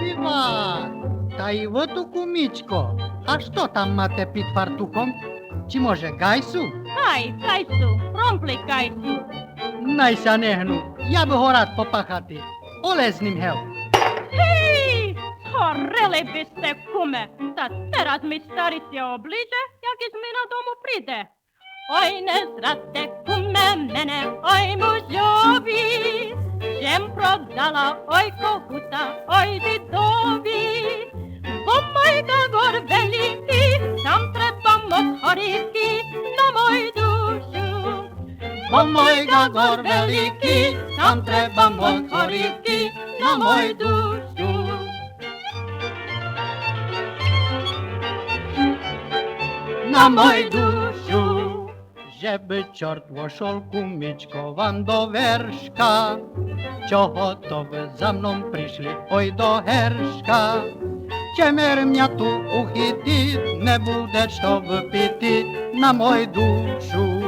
Viva! Та й ви ту кумічко, а що там мате під фартухом? Чи може гайсу? Хай, кайсу, ромплий кайсу. Найся не гну, я би го рад попахати. Оле з ним гев. Hej, horeli byste, kume, ta teraz mi starycie obliże, jak iz mina domu pride. Oj, ne zrate, kume, mene, oj, mužovi, žem prodala, oj, koguta, oj, didovi. Bo mojga gor veliki, tam treba moc horiki na moj dušu. Bo mojga gor veliki, tam treba moc horiki na moj dušu. На мой душу, żeby чорт вошов кумічко вам до вершка. Чого то ви за мною прийшли, ой до гершка? Чемер м'я ту ухити, не буде що випити на мой душу.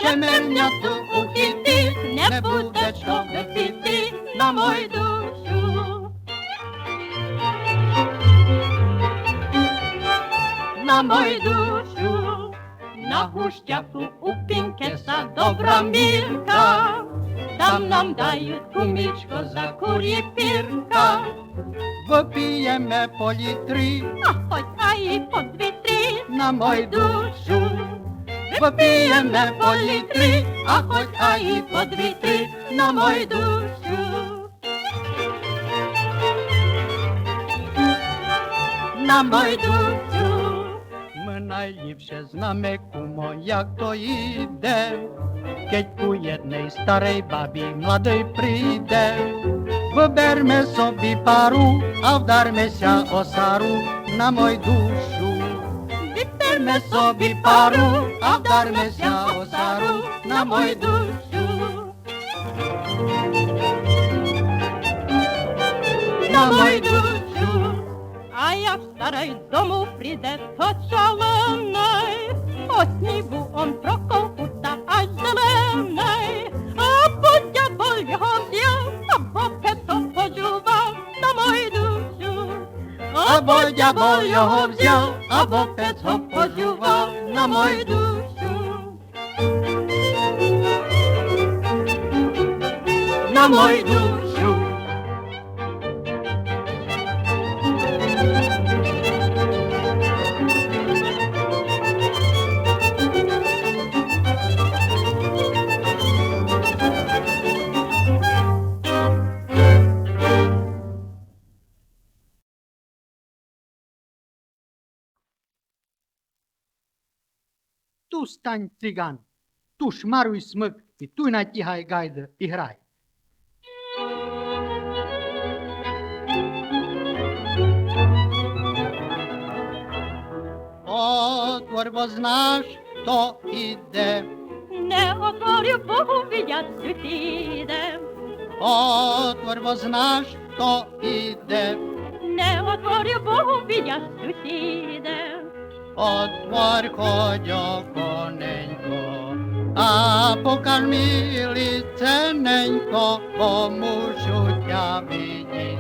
Чемер м'я ту ухити, не буде що випити на мой душу. На мой душу, на гущаку у пінкеса добра мірка, там нам дають кумічко за кур'ї пірка. Вип'єме по літри, А хоч а і по дві-три, на мой душу. Вип'єме по літри, а хоч а і по дві-три, на мой душу. На мой душу. Ми найліпше знаме, кумо, як то йде, кеть у єдnej старій бабі младий прийде. Виберме собі пару, а вдармеся осару на мой душу. Виберме собі пару, а вдармеся осару на мой душу. На мой душу. а як старий дому прийде, то шалений, по снігу он проколкута аж зелений, або дьявол його взяв, або пето пожував на мою душу. Або дьявол його взяв, або пецо позював на мою душу. На мою душу. Ту стань, циган, ту шмаруй смик, і ту натягай гайда і грай. Отвор, бо знаш, хто іде. Не отворю Богу відять сусіде, Отвор, бо знаш, хто іде. не отворю Богу відять сусіде. Отвор, ходьо, коненько, а покаж мені лицененько, бо мушу тя видіти,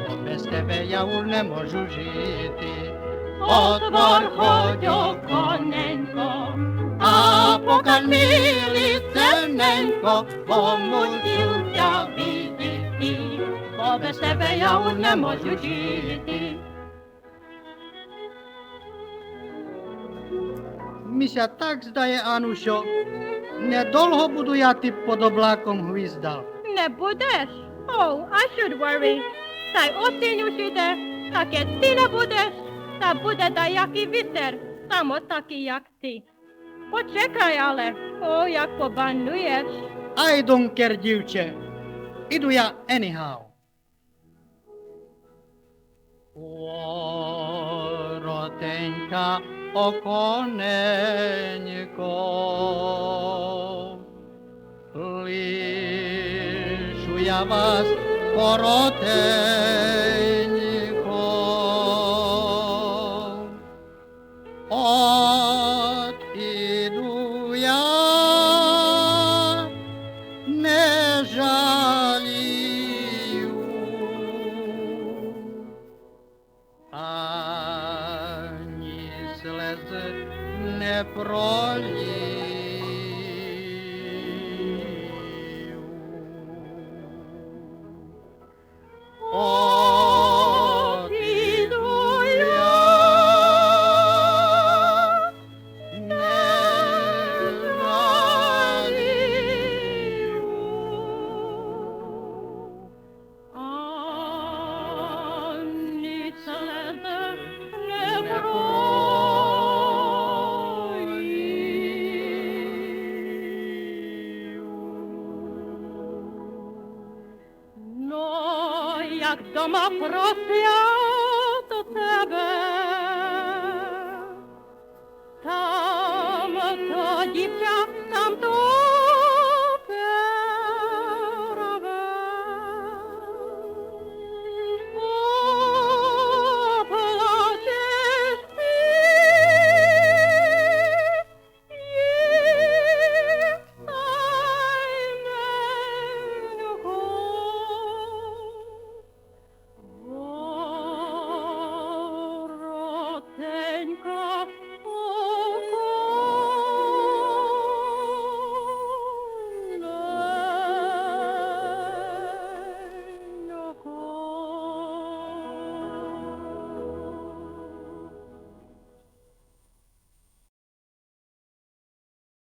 бо без тебе я уж не можу жити. Отвор, ходьо, коненько, а покаж мені лицененько, бо мушу тя видіти, бо без тебе я уж не можу жити. Мися так здає, Анусьо, недовго буду я ти під облаком гвізда. Не будеш? Oh, I should worry. Та й осінь уж іде, таке ти не будеш, та буде да як і вітер, само такий, як ти. Почекай, але, о, як побануєш. I don't care, дівче, іду я anyhow. Коротенька оконенько, лишу я вас коротенько. От іду я, не жаль No, jak doma prosia do tebe,